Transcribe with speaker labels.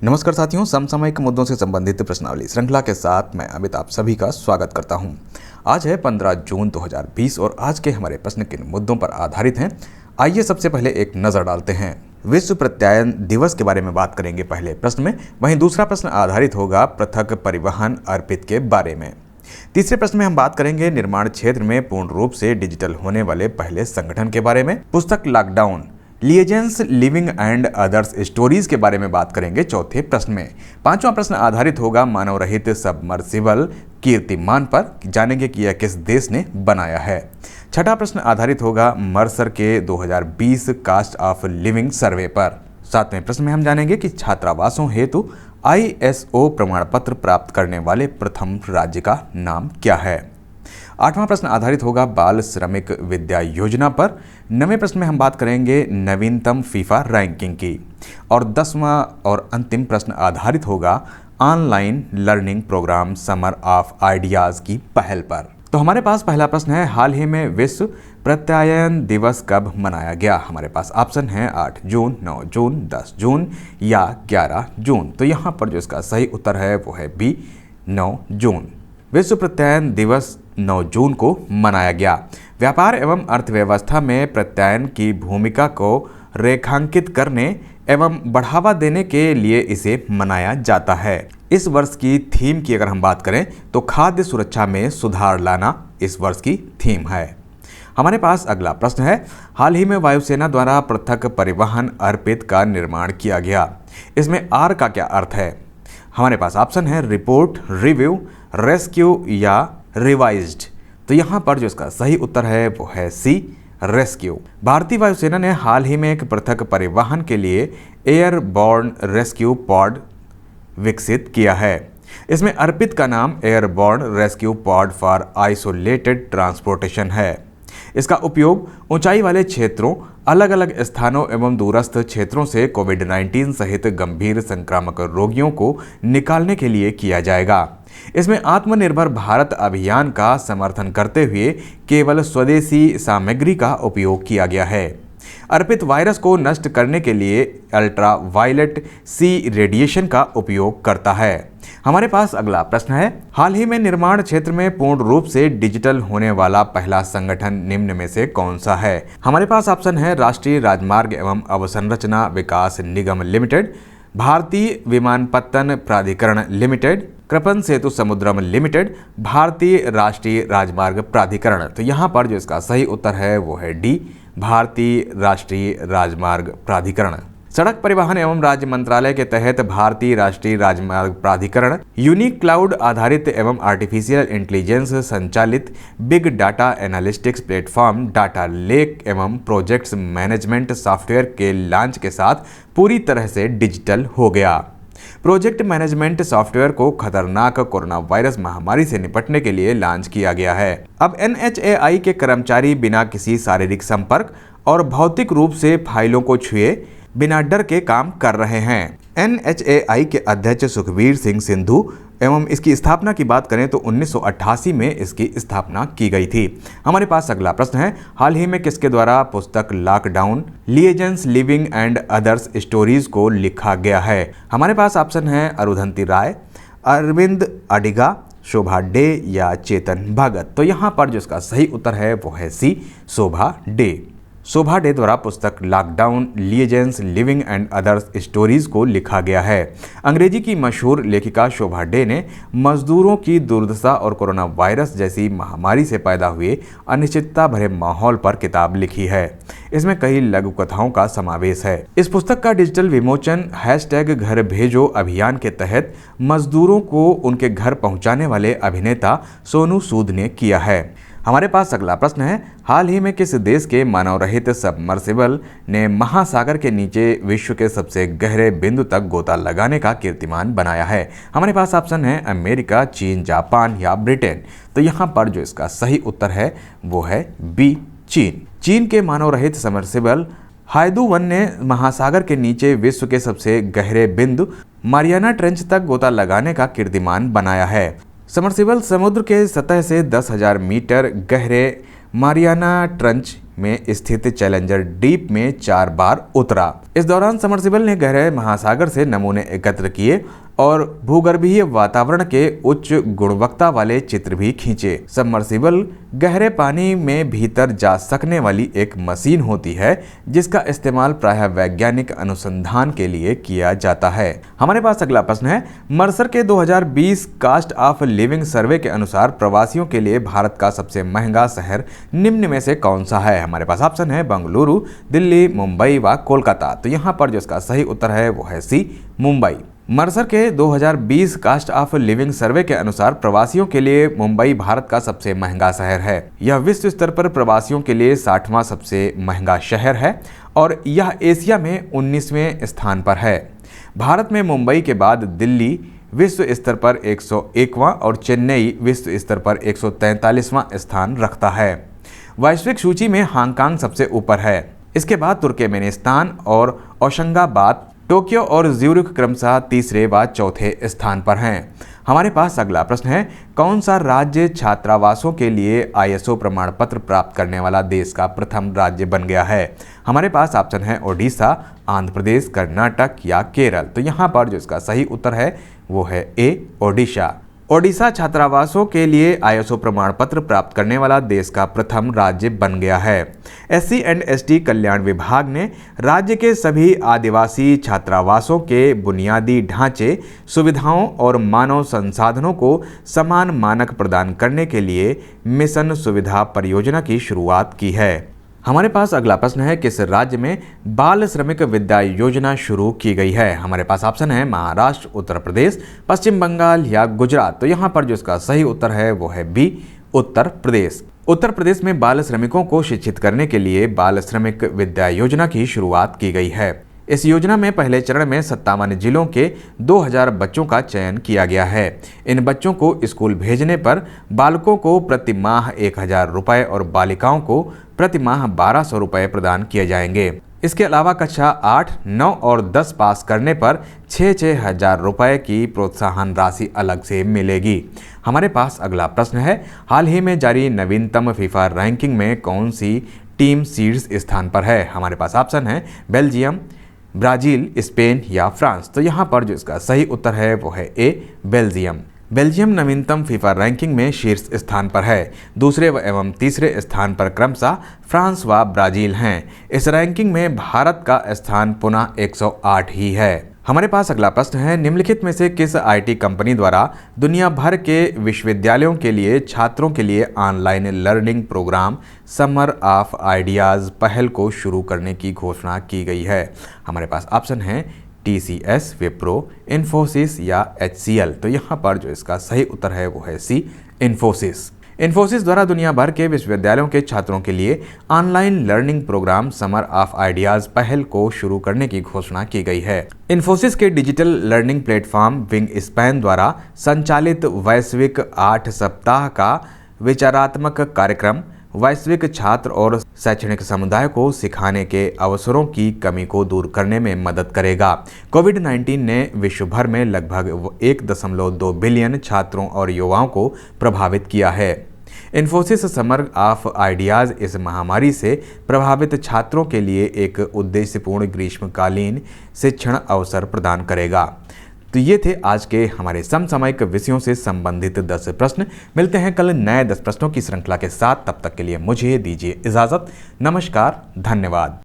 Speaker 1: नमस्कार साथियों, समसामयिक मुद्दों से संबंधित प्रश्नावली श्रृंखला के साथ मैं अमित आप सभी का स्वागत करता हूं। आज है 15 जून 2020 और आज के हमारे प्रश्न किन मुद्दों पर आधारित हैं, आइए सबसे पहले एक नज़र डालते हैं। विश्व प्रत्यायन दिवस के बारे में बात करेंगे पहले प्रश्न में, वहीं दूसरा प्रश्न आधारित होगा पृथक परिवहन अर्पित के बारे में। तीसरे प्रश्न में हम बात करेंगे निर्माण क्षेत्र में पूर्ण रूप से डिजिटल होने वाले पहले संगठन के बारे में। पुस्तक lockdown liaisons living and others stories के बारे में बात करेंगे चौथे प्रश्न में। पांचवा प्रश्न आधारित होगा मानव रहित सबमर्सिबल कीर्तिमान पर, जानेंगे कि यह किस देश ने बनाया है। छठा प्रश्न आधारित होगा मर्सर के 2020 कास्ट ऑफ लिविंग सर्वे पर। सातवें प्रश्न में हम जानेंगे कि छात्रावासों हेतु ISO प्रमाण पत्र प्राप्त करने वाले प्रथम राज्य का नाम क्या है। आठवां प्रश्न आधारित होगा बाल श्रमिक विद्या योजना पर। नवें प्रश्न में हम बात करेंगे नवीनतम फीफा रैंकिंग की। और 10वां और अंतिम प्रश्न आधारित होगा online learning program summer of ideas की पहल पर। तो हमारे पास पहला प्रश्न है, हाल ही में विश्व प्रत्यायन दिवस कब मनाया गया। हमारे पास ऑप्शन है 8 जून, 9 जून, 10 जून या 11 जून। तो यहाँ पर जो इसका सही उत्तर है वो है बी, 9 जून। विश्व प्रत्यायन दिवस 9 जून को मनाया गया। व्यापार एवं अर्थव्यवस्था में प्रत्यायन की भूमिका को रेखांकित करने एवं बढ़ावा देने के लिए इसे मनाया जाता है। इस वर्ष की थीम की अगर हम बात करें तो खाद्य सुरक्षा में सुधार लाना इस वर्ष की थीम है। हमारे पास अगला प्रश्न है, हाल ही में वायुसेना द्वारा पृथक परिवहन अर्पित का निर्माण किया गया। इसमें आर का क्या अर्थ है। हमारे पास ऑप्शन है रिपोर्ट, रिव्यू, रेस्क्यू या रिवाइज्ड। तो यहाँ पर जो इसका सही उत्तर है वो है सी, रेस्क्यू। भारतीय वायुसेना ने हाल ही में एक पृथक परिवहन के लिए एयरबॉर्न रेस्क्यू पॉड विकसित किया है। इसमें अर्पित का नाम airborne rescue pod for isolated transportation है। इसका उपयोग ऊंचाई वाले क्षेत्रों, अलग अलग स्थानों एवं दूरस्थ क्षेत्रों से कोविड-19 सहित गंभीर संक्रामक रोगियों को निकालने के लिए किया जाएगा। इसमें आत्मनिर्भर भारत अभियान का समर्थन करते हुए केवल स्वदेशी सामग्री का उपयोग किया गया है। अर्पित वायरस को नष्ट करने के लिए अल्ट्रा वायलेट सी रेडिएशन का उपयोग करता है। हमारे पास अगला प्रश्न है, हाल ही में निर्माण क्षेत्र में पूर्ण रूप से डिजिटल होने वाला पहला संगठन निम्न में से कौन सा है। हमारे पास ऑप्शन है राष्ट्रीय राजमार्ग एवं अवसंरचना विकास निगम लिमिटेड, भारतीय विमानपत्तन प्राधिकरण लिमिटेड, कृपन सेतु समुद्रम लिमिटेड, भारतीय राष्ट्रीय राजमार्ग प्राधिकरण। तो यहाँ पर जो इसका सही उत्तर है वो है डी, भारतीय राष्ट्रीय राजमार्ग प्राधिकरण। सड़क परिवहन एवं राज्य मंत्रालय के तहत भारतीय राष्ट्रीय राजमार्ग प्राधिकरण यूनिक क्लाउड आधारित एवं आर्टिफिशियल इंटेलिजेंस संचालित big data analytics platform data lake एवं प्रोजेक्ट्स मैनेजमेंट सॉफ्टवेयर के लॉन्च के साथ पूरी तरह से डिजिटल हो गया। प्रोजेक्ट मैनेजमेंट सॉफ्टवेयर को खतरनाक कोरोना वायरस महामारी से निपटने के लिए लॉन्च किया गया है। अब NHAI के कर्मचारी बिना किसी शारीरिक संपर्क और भौतिक रूप से फाइलों को छुए बिना डर के काम कर रहे हैं। NHAI के अध्यक्ष सुखबीर सिंह सिंधु एवं इसकी स्थापना की बात करें तो 1988 में इसकी स्थापना की गई थी। हमारे पास अगला प्रश्न है, हाल ही में किसके द्वारा पुस्तक lockdown liaisons living and others stories को लिखा गया है। हमारे पास ऑप्शन है अरुंधति राय, अरविंद अडिगा, शोभा डे या चेतन भगत। तो यहाँ पर जो इसका सही उत्तर है वो है सी, शोभा डे। शोभा डे द्वारा पुस्तक lockdown liaisons living and others stories को लिखा गया है। अंग्रेजी की मशहूर लेखिका शोभा डे ने मजदूरों की दुर्दशा और कोरोना वायरस जैसी महामारी से पैदा हुए अनिश्चितता भरे माहौल पर किताब लिखी है। इसमें कई लघु कथाओं का समावेश है। इस पुस्तक का डिजिटल विमोचन #घर भेजो अभियान के तहत मजदूरों को उनके घर पहुंचाने वाले अभिनेता सोनू सूद ने किया है। हमारे पास अगला प्रश्न है, हाल ही में किस देश के मानव रहित सबमर्सिबल ने महासागर के नीचे विश्व के सबसे गहरे बिंदु तक गोता लगाने का कीर्तिमान बनाया है। हमारे पास ऑप्शन है अमेरिका, चीन, जापान या ब्रिटेन। तो यहाँ पर जो इसका सही उत्तर है वो है बी, चीन। चीन के मानव रहित सबमर्सिबल हाइदू-1 ने महासागर के नीचे विश्व के सबसे गहरे बिंदु मारियाना ट्रेंच तक गोता लगाने का कीर्तिमान बनाया है। सबमर्सिबल समुद्र के सतह से 10,000 मीटर गहरे मारियाना ट्रंच में स्थित चैलेंजर डीप में 4 बार उतरा। इस दौरान सबमर्सिबल ने गहरे महासागर से नमूने एकत्र किए और भूगर्भीय वातावरण के उच्च गुणवत्ता वाले चित्र भी खींचे। सबमर्सिबल गहरे पानी में भीतर जा सकने वाली एक मशीन होती है जिसका इस्तेमाल प्रायः वैज्ञानिक अनुसंधान के लिए किया जाता है। हमारे पास अगला प्रश्न है, मर्सर के 2020 कास्ट ऑफ लिविंग सर्वे के अनुसार प्रवासियों के लिए भारत का सबसे महंगा शहर निम्न में से कौन सा है? हमारे पास ऑप्शन है बंगलुरु, दिल्ली, मुंबई व कोलकाता। तो यहाँ पर जो इसका सही उत्तर है वो है सी, मुंबई। मर्सर के 2020 कास्ट ऑफ लिविंग सर्वे के अनुसार प्रवासियों के लिए मुंबई भारत का सबसे महंगा शहर है। यह विश्व स्तर पर प्रवासियों के लिए 60वां सबसे महंगा शहर है और यह एशिया में 19वें स्थान पर है। भारत में मुंबई के बाद दिल्ली विश्व स्तर पर 101वां और चेन्नई विश्व स्तर पर 143वां स्थान रखता है। वैश्विक सूची में हांगकांग सबसे ऊपर है। इसके बाद तुर्कमेनिस्तान और होशंगाबाद, टोक्यो और ज्यूरिख क्रमशः तीसरे व चौथे स्थान पर हैं। हमारे पास अगला प्रश्न है, कौन सा राज्य छात्रावासों के लिए ISO प्रमाण पत्र प्राप्त करने वाला देश का प्रथम राज्य बन गया है? हमारे पास ऑप्शन है ओडिशा, आंध्र प्रदेश, कर्नाटक या केरल। तो यहाँ पर जो इसका सही उत्तर है वो है ए, ओडिशा। ओडिशा छात्रावासों के लिए ISO प्रमाण पत्र प्राप्त करने वाला देश का प्रथम राज्य बन गया है। SC एंड ST कल्याण विभाग ने राज्य के सभी आदिवासी छात्रावासों के बुनियादी ढांचे, सुविधाओं और मानव संसाधनों को समान मानक प्रदान करने के लिए मिशन सुविधा परियोजना की शुरुआत की है। हमारे पास अगला प्रश्न है, किस राज्य में बाल श्रमिक विद्या योजना शुरू की गई है? हमारे पास ऑप्शन है महाराष्ट्र, उत्तर प्रदेश, पश्चिम बंगाल या गुजरात। तो यहाँ पर जो इसका सही उत्तर है वो है बी, उत्तर प्रदेश। उत्तर प्रदेश में बाल श्रमिकों को शिक्षित करने के लिए बाल श्रमिक विद्या योजना की शुरुआत की गई है। इस योजना में पहले चरण में 57 जिलों के 2000 बच्चों का चयन किया गया है। इन बच्चों को स्कूल भेजने पर बालकों को प्रति माह 1000 रुपये और बालिकाओं को प्रति माह 1200 रुपये प्रदान किए जाएंगे। इसके अलावा कक्षा 8, 9 और 10 पास करने पर 6-6 हजार रुपये की प्रोत्साहन राशि अलग से मिलेगी। हमारे पास अगला प्रश्न है, हाल ही में जारी नवीनतम फीफा रैंकिंग में कौन सी टीम शीर्ष स्थान पर है? हमारे पास ऑप्शन है बेल्जियम, ब्राजील, स्पेन या फ्रांस। तो यहाँ पर जो इसका सही उत्तर है वो है ए, बेल्जियम। बेल्जियम नवीनतम फीफा रैंकिंग में शीर्ष स्थान पर है। दूसरे एवं तीसरे स्थान पर क्रमशः फ्रांस व ब्राजील हैं। इस रैंकिंग में भारत का स्थान पुनः 108 ही है। हमारे पास अगला प्रश्न है, निम्नलिखित में से किस IT कंपनी द्वारा दुनिया भर के विश्वविद्यालयों के लिए छात्रों के लिए online learning program summer of ideas पहल को शुरू करने की घोषणा की गई है? हमारे पास ऑप्शन है TCS, विप्रो, इन्फोसिस या HCL। तो यहाँ पर जो इसका सही उत्तर है वो है सी, इन्फोसिस। इन्फोसिस द्वारा दुनिया भर के विश्वविद्यालयों के छात्रों के लिए online learning program summer of ideas पहल को शुरू करने की घोषणा की गई है। इन्फोसिस के digital learning platform wing span द्वारा संचालित वैश्विक 8 सप्ताह का विचारात्मक कार्यक्रम वैश्विक छात्र और शैक्षणिक समुदाय को सिखाने के अवसरों की कमी को दूर करने में मदद करेगा। कोविड-19 ने विश्व भर में लगभग 1.2 बिलियन छात्रों और युवाओं को प्रभावित किया है। इन्फोसिस समर ऑफ आइडियाज़ इस महामारी से प्रभावित छात्रों के लिए एक उद्देश्यपूर्ण ग्रीष्मकालीन शिक्षण अवसर प्रदान करेगा। तो ये थे आज के हमारे समसामयिक विषयों से संबंधित 10 प्रश्न। मिलते हैं कल नए 10 प्रश्नों की श्रृंखला के साथ। तब तक के लिए मुझे दीजिए इजाज़त। नमस्कार, धन्यवाद।